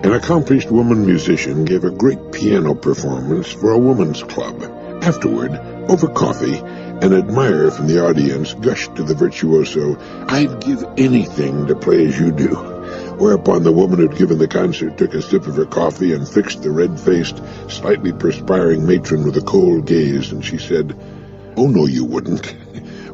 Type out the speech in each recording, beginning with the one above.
An accomplished woman musician gave a great piano performance for a woman's club. Afterward, over coffee, an admirer from the audience gushed to the virtuoso, "I'd give anything to play as you do." Whereupon the woman who'd given the concert took a sip of her coffee and fixed the red-faced, slightly perspiring matron with a cold gaze, and she said, "Oh, no, you wouldn't."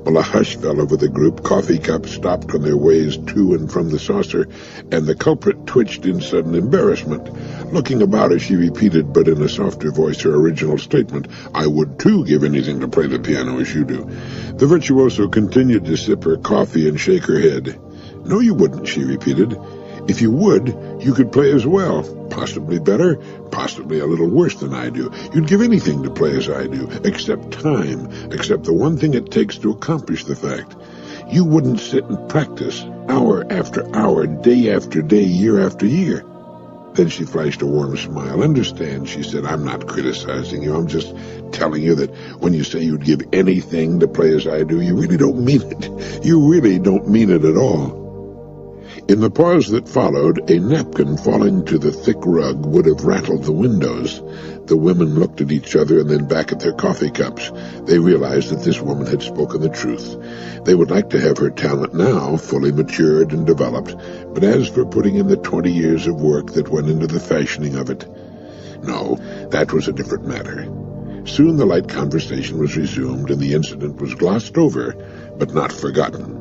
Well, a hush fell over the group, coffee cups stopped on their ways to and from the saucer, and the culprit twitched in sudden embarrassment. Looking about as she repeated, but in a softer voice, her original statement, "I would, too, give anything to play the piano as you do." The virtuoso continued to sip her coffee and shake her head. "No, you wouldn't," she repeated. "If you would, you could play as well. Possibly better, possibly a little worse than I do. You'd give anything to play as I do, except time, except the one thing it takes to accomplish the fact. You wouldn't sit and practice, hour after hour, day after day, year after year." Then she flashed a warm smile. "Understand," she said, "I'm not criticizing you. I'm just telling you that when you say you'd give anything to play as I do, you really don't mean it. You really don't mean it at all." In the pause that followed, a napkin falling to the thick rug would have rattled the windows. The women looked at each other and then back at their coffee cups. They realized that this woman had spoken the truth. They would like to have her talent now, fully matured and developed, but as for putting in the 20 years of work that went into the fashioning of it, no, that was a different matter. Soon the light conversation was resumed, and the incident was glossed over, but not forgotten.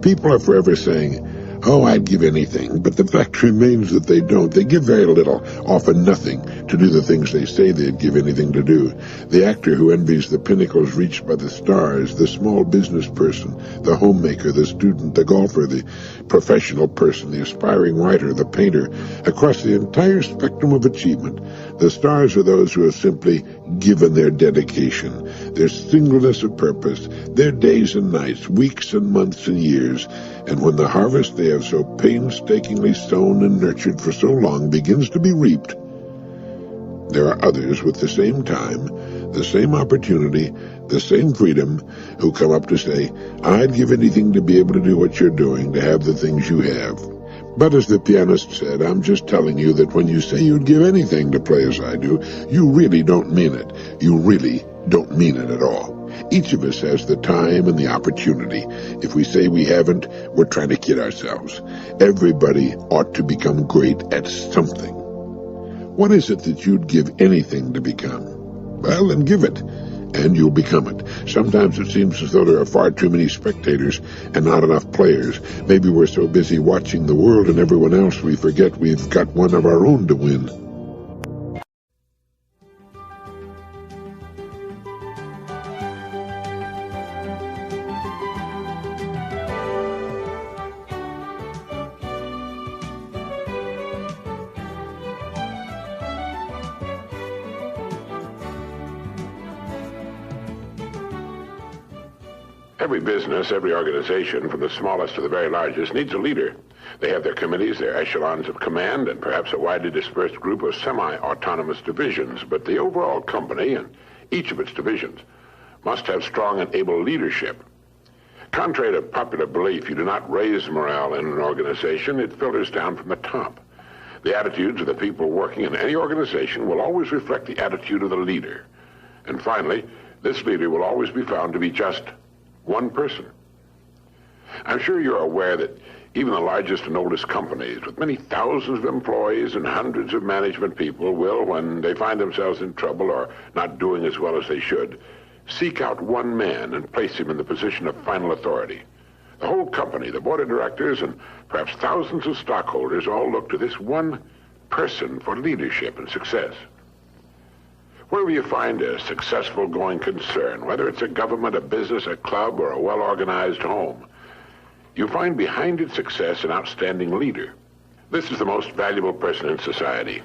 People are forever saying, "Oh, I'd give anything," but the fact remains that they don't. They give very little, often nothing, to do the things they say they'd give anything to do. The actor who envies the pinnacles reached by the stars, the small business person, the homemaker, the student, the golfer, the professional person, the aspiring writer, the painter, across the entire spectrum of achievement, the stars are those who have simply given their dedication, their singleness of purpose, their days and nights, weeks and months and years, and when the harvest they have so painstakingly sown and nurtured for so long begins to be reaped, there are others with the same time, the same opportunity, the same freedom, who come up to say, "I'd give anything to be able to do what you're doing, to have the things you have." But as the pianist said, "I'm just telling you that when you say you'd give anything to play as I do, you really don't mean it. You really don't mean it at all. Each of us has the time and the opportunity. If we say we haven't, we're trying to kid ourselves. Everybody ought to become great at something. What is it that you'd give anything to become? Well, then give it, and you'll become it. Sometimes it seems as though there are far too many spectators and not enough players. Maybe we're so busy watching the world and everyone else we forget we've got one of our own to win." Every business, every organization, from the smallest to the very largest, needs a leader. They have their committees, their echelons of command, and perhaps a widely dispersed group of semi-autonomous divisions. But the overall company and each of its divisions must have strong and able leadership. Contrary to popular belief, you do not raise morale in an organization. It filters down from the top. The attitudes of the people working in any organization will always reflect the attitude of the leader. And finally, this leader will always be found to be just one person. I'm sure you're aware that even the largest and oldest companies, with many thousands of employees and hundreds of management people, will, when they find themselves in trouble or not doing as well as they should, seek out one man and place him in the position of final authority. The whole company, the board of directors, and perhaps thousands of stockholders all look to this one person for leadership and success. Wherever you find a successful going concern, whether it's a government, a business, a club, or a well-organized home, you find behind its success an outstanding leader. This is the most valuable person in society.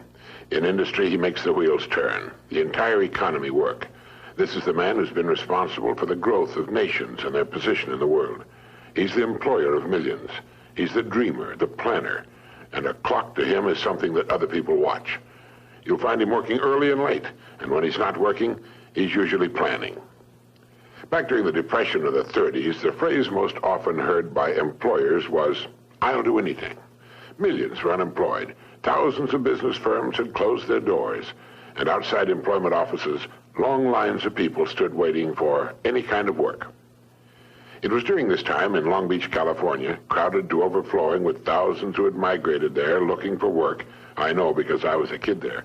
In industry, he makes the wheels turn, the entire economy work. This is the man who's been responsible for the growth of nations and their position in the world. He's the employer of millions. He's the dreamer, the planner, and a clock to him is something that other people watch. You'll find him working early and late, and when he's not working, he's usually planning. Back during the Depression of the 30s, the phrase most often heard by employers was, "I'll do anything." Millions were unemployed. Thousands of business firms had closed their doors, and outside employment offices, long lines of people stood waiting for any kind of work. It was during this time in Long Beach, California, crowded to overflowing with thousands who had migrated there looking for work, I know because I was a kid there,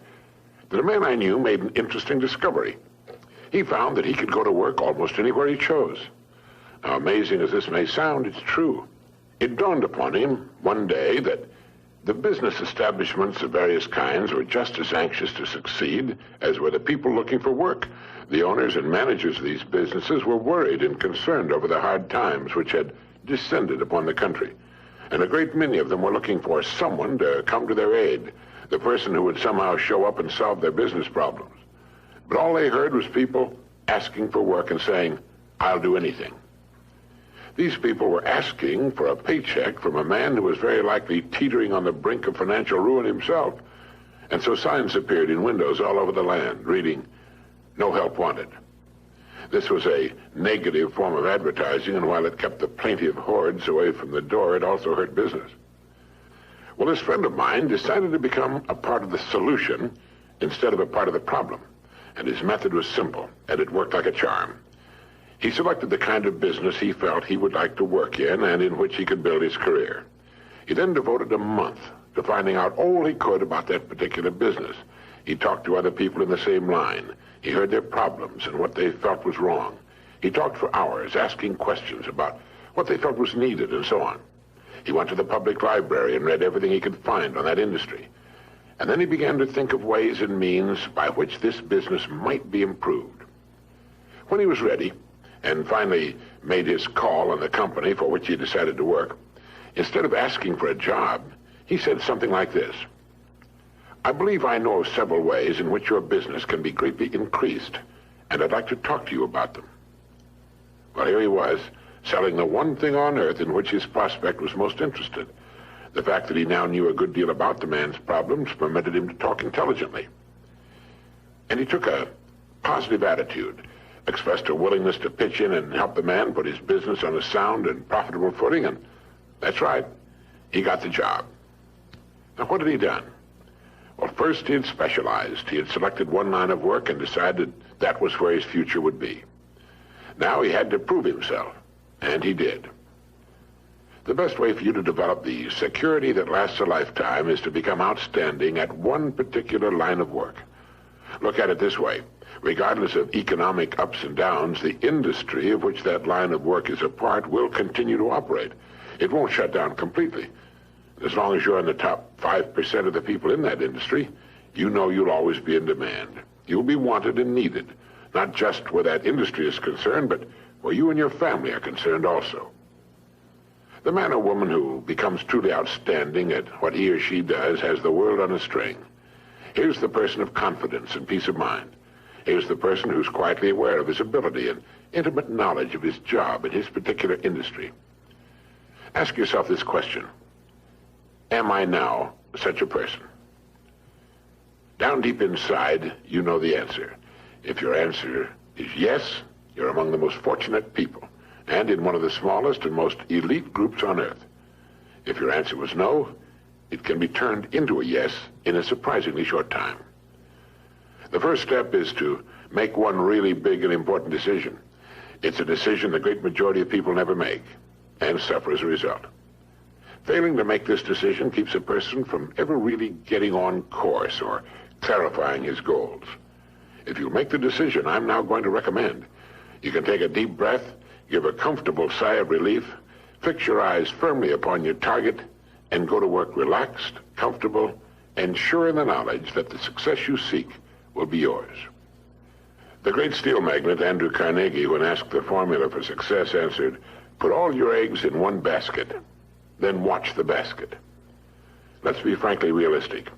that a man I knew made an interesting discovery. He found that he could go to work almost anywhere he chose. Now, amazing as this may sound, it's true. It dawned upon him one day that the business establishments of various kinds were just as anxious to succeed as were the people looking for work. The owners and managers of these businesses were worried and concerned over the hard times which had descended upon the country. And a great many of them were looking for someone to come to their aid, the person who would somehow show up and solve their business problems. But all they heard was people asking for work and saying, "I'll do anything." These people were asking for a paycheck from a man who was very likely teetering on the brink of financial ruin himself. And so signs appeared in windows all over the land, reading, "No help wanted." This was a negative form of advertising, and while it kept the plaintive hordes away from the door, it also hurt business. Well, this friend of mine decided to become a part of the solution instead of a part of the problem. And his method was simple, and it worked like a charm. He selected the kind of business he felt he would like to work in and in which he could build his career. He then devoted a month to finding out all he could about that particular business. He talked to other people in the same line. He heard their problems and what they felt was wrong. He talked for hours, asking questions about what they felt was needed and so on. He went to the public library and read everything he could find on that industry. And then he began to think of ways and means by which this business might be improved. When he was ready, and finally made his call on the company for which he decided to work, instead of asking for a job, he said something like this: "I believe I know of several ways in which your business can be greatly increased, and I'd like to talk to you about them." Well, here he was, selling the one thing on earth in which his prospect was most interested. The fact that he now knew a good deal about the man's problems permitted him to talk intelligently. And he took a positive attitude, expressed a willingness to pitch in and help the man put his business on a sound and profitable footing, and that's right, he got the job. Now, what had he done? Well, first he had specialized. He had selected one line of work and decided that was where his future would be. Now he had to prove himself, and he did. The best way for you to develop the security that lasts a lifetime is to become outstanding at one particular line of work. Look at it this way. Regardless of economic ups and downs, the industry of which that line of work is a part will continue to operate. It won't shut down completely. As long as you're in the top 5% of the people in that industry, you know you'll always be in demand. You'll be wanted and needed, not just where that industry is concerned, but where you and your family are concerned also. The man or woman who becomes truly outstanding at what he or she does has the world on a string. Here's the person of confidence and peace of mind. Here's the person who's quietly aware of his ability and intimate knowledge of his job in his particular industry. Ask yourself this question: am I now such a person? Down deep inside, you know the answer. If your answer is yes, you're among the most fortunate people, and in one of the smallest and most elite groups on earth. If your answer was no, it can be turned into a yes in a surprisingly short time. The first step is to make one really big and important decision. It's a decision the great majority of people never make, and suffer as a result. Failing to make this decision keeps a person from ever really getting on course or clarifying his goals. If you make the decision I'm now going to recommend, you can take a deep breath, give a comfortable sigh of relief, fix your eyes firmly upon your target, and go to work relaxed, comfortable, and sure in the knowledge that the success you seek will be yours. The great steel magnate Andrew Carnegie, when asked the formula for success, answered, "Put all your eggs in one basket, then watch the basket." Let's be frankly realistic.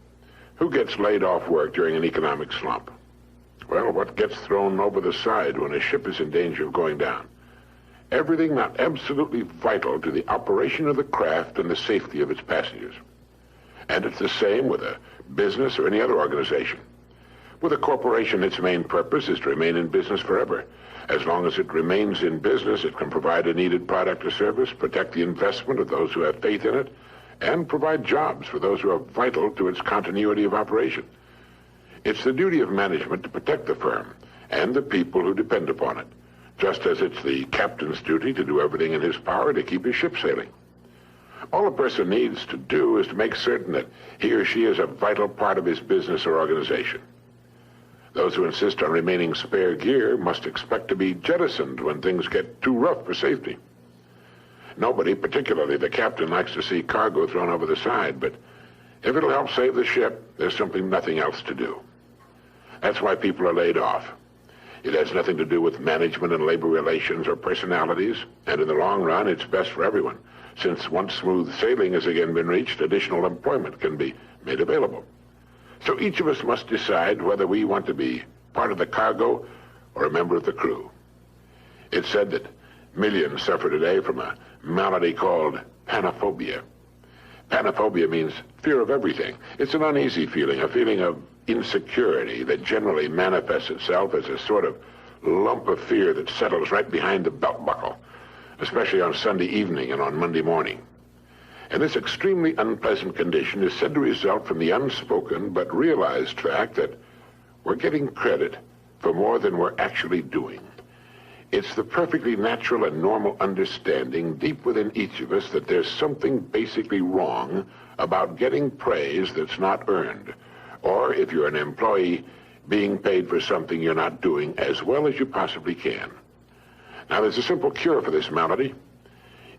Who gets laid off work during an economic slump? Well, what gets thrown over the side when a ship is in danger of going down? Everything not absolutely vital to the operation of the craft and the safety of its passengers. And it's the same with a business or any other organization. With a corporation, its main purpose is to remain in business forever. As long as it remains in business, it can provide a needed product or service, protect the investment of those who have faith in it, and provide jobs for those who are vital to its continuity of operation. It's the duty of management to protect the firm and the people who depend upon it, just as it's the captain's duty to do everything in his power to keep his ship sailing. All a person needs to do is to make certain that he or she is a vital part of his business or organization. Those who insist on remaining spare gear must expect to be jettisoned when things get too rough for safety. Nobody, particularly the captain, likes to see cargo thrown over the side, but if it'll help save the ship, there's simply nothing else to do. That's why people are laid off. It has nothing to do with management and labor relations or personalities, and in the long run, it's best for everyone, since once smooth sailing has again been reached, additional employment can be made available. So each of us must decide whether we want to be part of the cargo or a member of the crew. It's said that millions suffer today from a malady called panophobia. Panophobia means fear of everything. It's an uneasy feeling, a feeling of insecurity that generally manifests itself as a sort of lump of fear that settles right behind the belt buckle, especially on Sunday evening and on Monday morning. And this extremely unpleasant condition is said to result from the unspoken but realized fact that we're getting credit for more than we're actually doing. It's the perfectly natural and normal understanding deep within each of us that there's something basically wrong about getting praise that's not earned, or if you're an employee, being paid for something you're not doing as well as you possibly can. Now, there's a simple cure for this malady.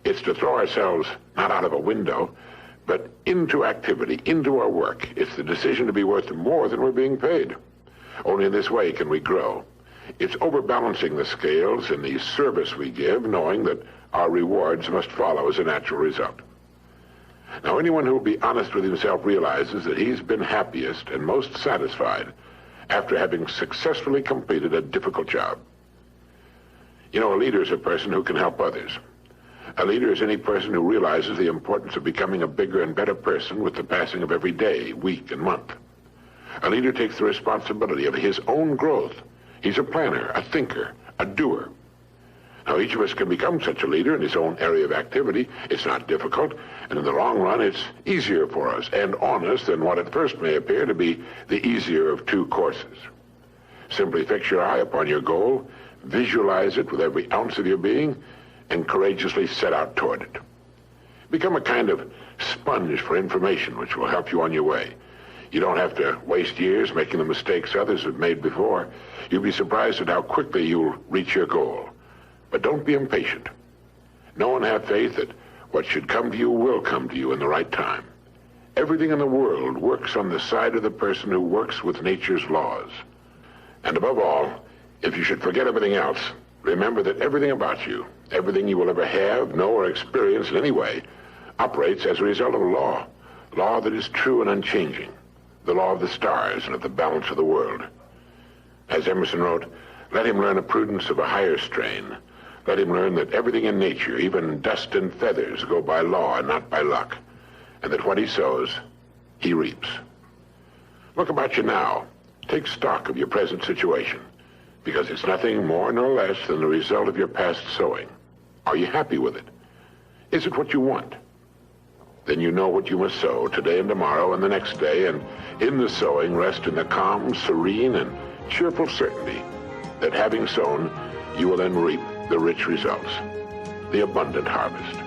It's to throw ourselves not out of a window, but into activity, into our work. It's the decision to be worth more than we're being paid. Only in this way can we grow. It's overbalancing the scales in the service we give, knowing that our rewards must follow as a natural result. Now, anyone who will be honest with himself realizes that he's been happiest and most satisfied after having successfully completed a difficult job. You know, a leader is a person who can help others. A leader is any person who realizes the importance of becoming a bigger and better person with the passing of every day, week, and month. A leader takes the responsibility of his own growth. He's a planner, a thinker, a doer. Now, each of us can become such a leader in his own area of activity. It's not difficult, and in the long run, it's easier for us and on us than what at first may appear to be the easier of two courses. Simply fix your eye upon your goal, visualize it with every ounce of your being, and courageously set out toward it. Become a kind of sponge for information which will help you on your way. You don't have to waste years making the mistakes others have made before. You'll be surprised at how quickly you'll reach your goal. But don't be impatient. Know and have faith that what should come to you will come to you in the right time. Everything in the world works on the side of the person who works with nature's laws. And above all, if you should forget everything else, remember that everything about you, everything you will ever have, know, or experience in any way, operates as a result of a law that is true and unchanging, the law of the stars and of the balance of the world. As Emerson wrote, let him learn a prudence of a higher strain. Let him learn that everything in nature, even dust and feathers, go by law and not by luck, and that what he sows, he reaps. Look about you now. Take stock of your present situation, because it's nothing more nor less than the result of your past sowing. Are you happy with it? Is it what you want? Then you know what you must sow today and tomorrow and the next day, and in the sowing rest in the calm, serene, and cheerful certainty that having sown, you will then reap the rich results, the abundant harvest.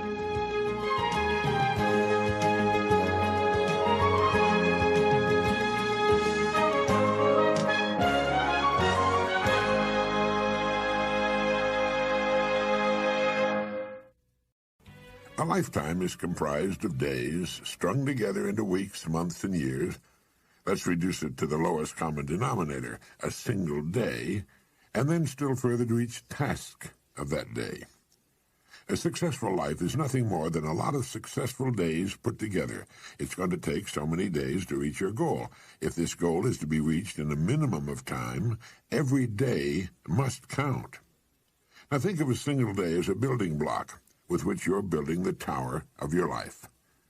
A lifetime is comprised of days strung together into weeks, months, and years. Let's reduce it to the lowest common denominator, a single day, and then still further to each task of that day. A successful life is nothing more than a lot of successful days put together. It's going to take so many days to reach your goal. If this goal is to be reached in a minimum of time, every day must count. Now think of a single day as a building block with which you're building the tower of your life.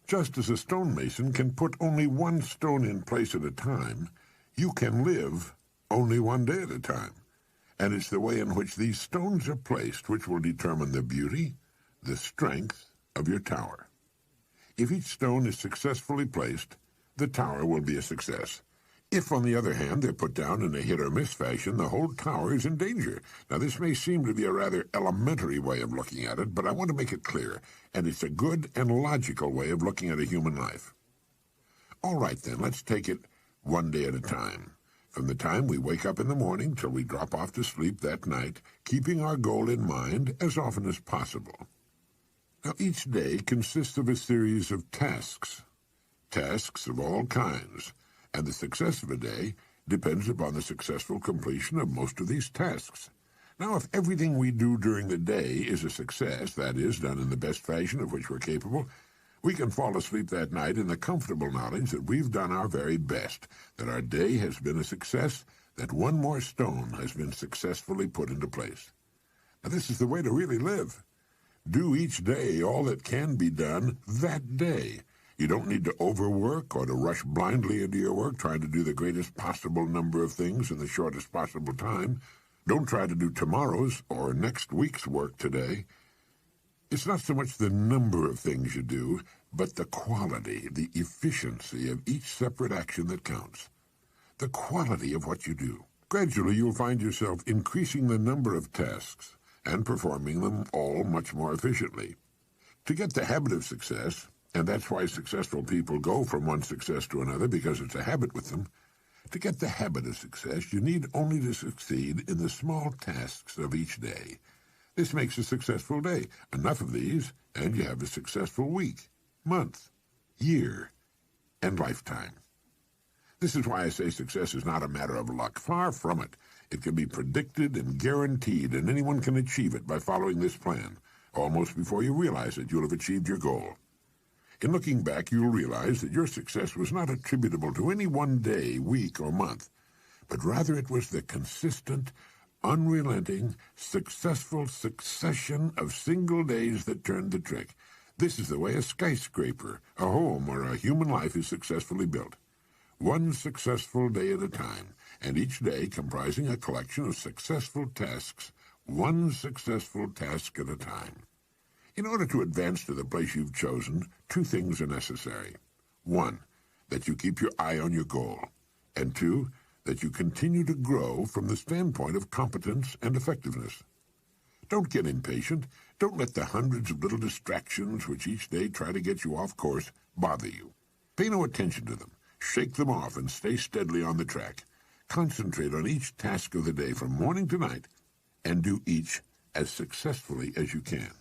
Just as a stonemason can put only one stone in place at a time, you can live only one day at a time. And it's the way in which these stones are placed which will determine the beauty, the strength of your tower. If each stone is successfully placed, the tower will be a success. If, on the other hand, they're put down in a hit-or-miss fashion, the whole tower is in danger. Now, this may seem to be a rather elementary way of looking at it, but I want to make it clear, and it's a good and logical way of looking at a human life. All right, then, let's take it one day at a time. From the time we wake up in the morning till we drop off to sleep that night, keeping our goal in mind as often as possible. Now, each day consists of a series of tasks of all kinds, and the success of a day depends upon the successful completion of most of these tasks. Now, if everything we do during the day is a success, that is, done in the best fashion of which we're capable, we can fall asleep that night in the comfortable knowledge that we've done our very best, that our day has been a success, that one more stone has been successfully put into place. Now, this is the way to really live. Do each day all that can be done that day. You don't need to overwork or to rush blindly into your work, trying to do the greatest possible number of things in the shortest possible time. Don't try to do tomorrow's or next week's work today. It's not so much the number of things you do, but the quality, the efficiency of each separate action that counts. The quality of what you do. Gradually, you'll find yourself increasing the number of tasks and performing them all much more efficiently. To get the habit of success, and that's why successful people go from one success to another, because it's a habit with them. To get the habit of success, you need only to succeed in the small tasks of each day. This makes a successful day. Enough of these, and you have a successful week, month, year, and lifetime. This is why I say success is not a matter of luck. Far from it. It can be predicted and guaranteed, and anyone can achieve it by following this plan. Almost before you realize it, you'll have achieved your goal. In looking back, you'll realize that your success was not attributable to any one day, week, or month, but rather it was the consistent, unrelenting, successful succession of single days that turned the trick. This is the way a skyscraper, a home, or a human life is successfully built. One successful day at a time, and each day comprising a collection of successful tasks, one successful task at a time. In order to advance to the place you've chosen, two things are necessary. One, that you keep your eye on your goal, and two, that you continue to grow from the standpoint of competence and effectiveness. Don't get impatient. Don't let the hundreds of little distractions which each day try to get you off course bother you. Pay no attention to them. Shake them off and stay steadily on the track. Concentrate on each task of the day from morning to night, and do each as successfully as you can.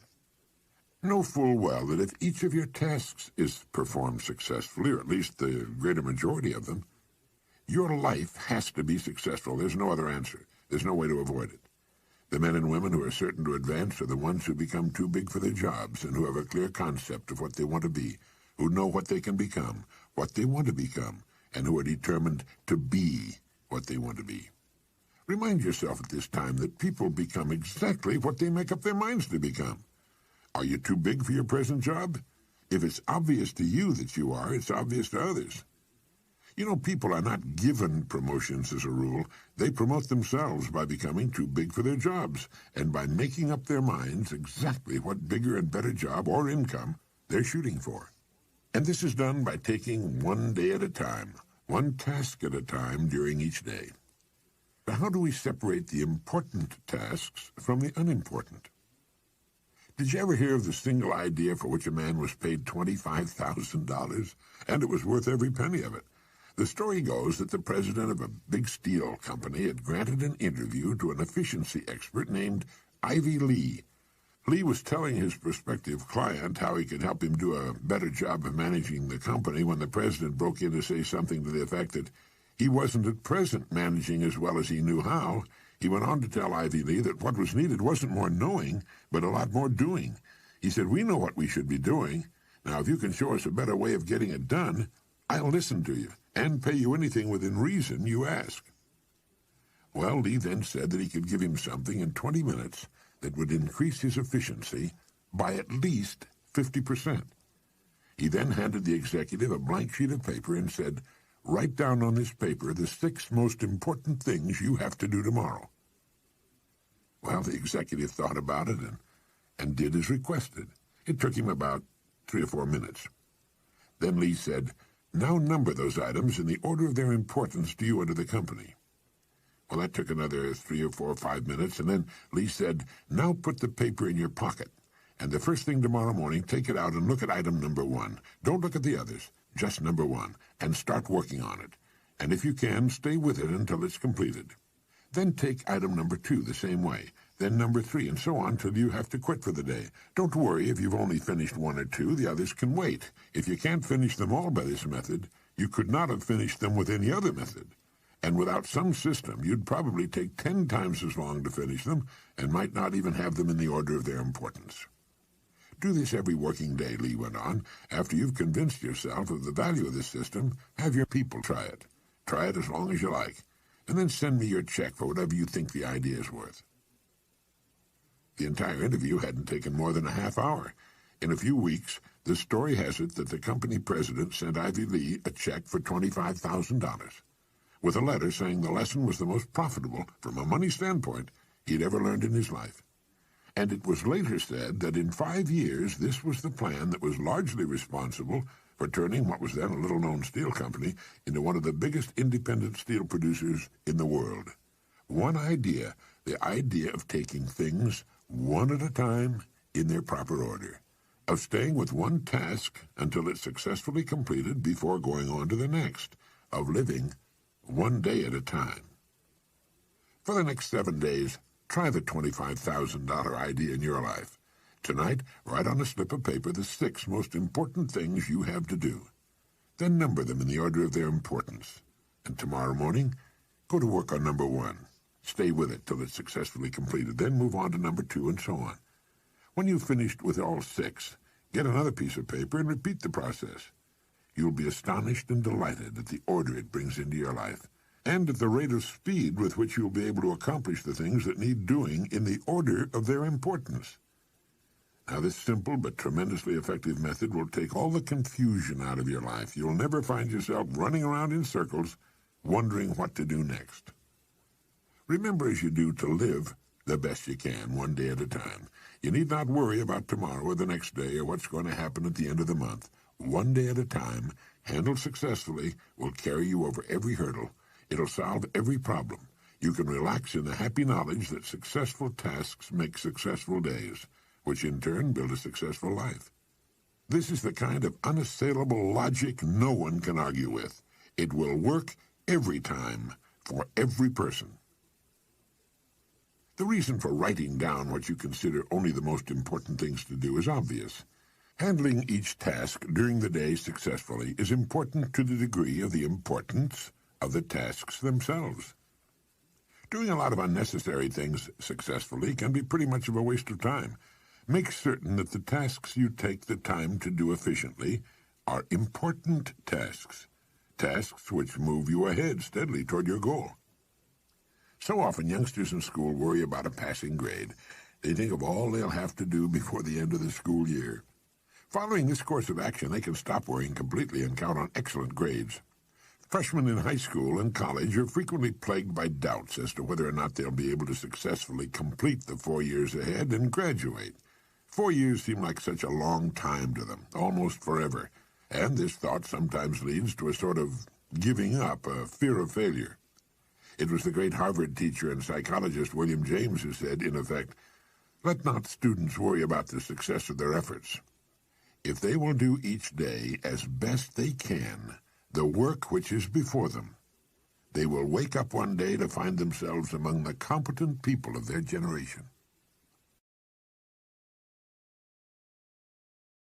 Know full well that if each of your tasks is performed successfully, or at least the greater majority of them, your life has to be successful. There's no other answer. There's no way to avoid it. The men and women who are certain to advance are the ones who become too big for their jobs and who have a clear concept of what they want to be, who know what they can become, what they want to become, and who are determined to be what they want to be. Remind yourself at this time that people become exactly what they make up their minds to become. Are you too big for your present job? If it's obvious to you that you are, it's obvious to others. You know, people are not given promotions as a rule. They promote themselves by becoming too big for their jobs and by making up their minds exactly what bigger and better job or income they're shooting for. And this is done by taking one day at a time, one task at a time during each day. But how do we separate the important tasks from the unimportant? Did you ever hear of the single idea for which a man was paid $25,000, and it was worth every penny of it? The story goes that the president of a big steel company had granted an interview to an efficiency expert named Ivy Lee. Lee was telling his prospective client how he could help him do a better job of managing the company when the president broke in to say something to the effect that he wasn't at present managing as well as he knew how. He went on to tell Ivy Lee that what was needed wasn't more knowing, but a lot more doing. He said, "We know what we should be doing. Now, if you can show us a better way of getting it done, I'll listen to you and pay you anything within reason you ask." Well, Lee then said that he could give him something in 20 minutes that would increase his efficiency by at least 50%. He then handed the executive a blank sheet of paper and said, "Write down on this paper the 6 most important things you have to do tomorrow." Well, the executive thought about it and did as requested. It took him about 3 or 4 minutes. Then Lee said, "Now number those items in the order of their importance to you or to the company." Well, that took another 3 or 4 or 5 minutes, and then Lee said, "Now put the paper in your pocket, and the first thing tomorrow morning, take it out and look at item number 1. Don't look at the others, just number 1, and start working on it. And if you can, stay with it until it's completed. Then take item number 2 the same way, then number 3, and so on till you have to quit for the day. Don't worry if you've only finished 1 or 2, the others can wait. If you can't finish them all by this method, you could not have finished them with any other method. And without some system, you'd probably take 10 times as long to finish them, and might not even have them in the order of their importance." Do this every working day, Lee went on. After you've convinced yourself of the value of this system, have your people try it. Try it as long as you like, and then send me your check for whatever you think the idea is worth. The entire interview hadn't taken more than a half hour. In a few weeks, the story has it that the company president sent Ivy Lee a check for $25,000. With a letter saying the lesson was the most profitable, from a money standpoint, he'd ever learned in his life. And it was later said that in 5 years this was the plan that was largely responsible for turning what was then a little-known steel company into one of the biggest independent steel producers in the world. One idea, the idea of taking things one at a time in their proper order, of staying with one task until it's successfully completed before going on to the next, of living one day at a time. For the next 7 days, try the $25,000 idea in your life. Tonight, write on a slip of paper the 6 most important things you have to do. Then number them in the order of their importance. And tomorrow morning, go to work on number 1. Stay with it till it's successfully completed. Then move on to number 2 and so on. When you've finished with all 6, get another piece of paper and repeat the process. You'll be astonished and delighted at the order it brings into your life, and at the rate of speed with which you'll be able to accomplish the things that need doing in the order of their importance. Now, this simple but tremendously effective method will take all the confusion out of your life. You'll never find yourself running around in circles, wondering what to do next. Remember as you do to live the best you can, one day at a time. You need not worry about tomorrow or the next day or what's going to happen at the end of the month. One day at a time, handled successfully, will carry you over every hurdle. It'll solve every problem. You can relax in the happy knowledge that successful tasks make successful days, which in turn build a successful life. This is the kind of unassailable logic no one can argue with. It will work every time, for every person. The reason for writing down what you consider only the most important things to do is obvious. Handling each task during the day successfully is important to the degree of the importance of the tasks themselves. Doing a lot of unnecessary things successfully can be pretty much of a waste of time. Make certain that the tasks you take the time to do efficiently are important tasks, tasks which move you ahead steadily toward your goal. So often youngsters in school worry about a passing grade. They think of all they'll have to do before the end of the school year. Following this course of action, they can stop worrying completely and count on excellent grades. Freshmen in high school and college are frequently plagued by doubts as to whether or not they'll be able to successfully complete the 4 years ahead and graduate. 4 years seem like such a long time to them, almost forever, and this thought sometimes leads to a sort of giving up, a fear of failure. It was the great Harvard teacher and psychologist William James who said, in effect, "Let not students worry about the success of their efforts. If they will do each day as best they can the work which is before them, they will wake up one day to find themselves among the competent people of their generation."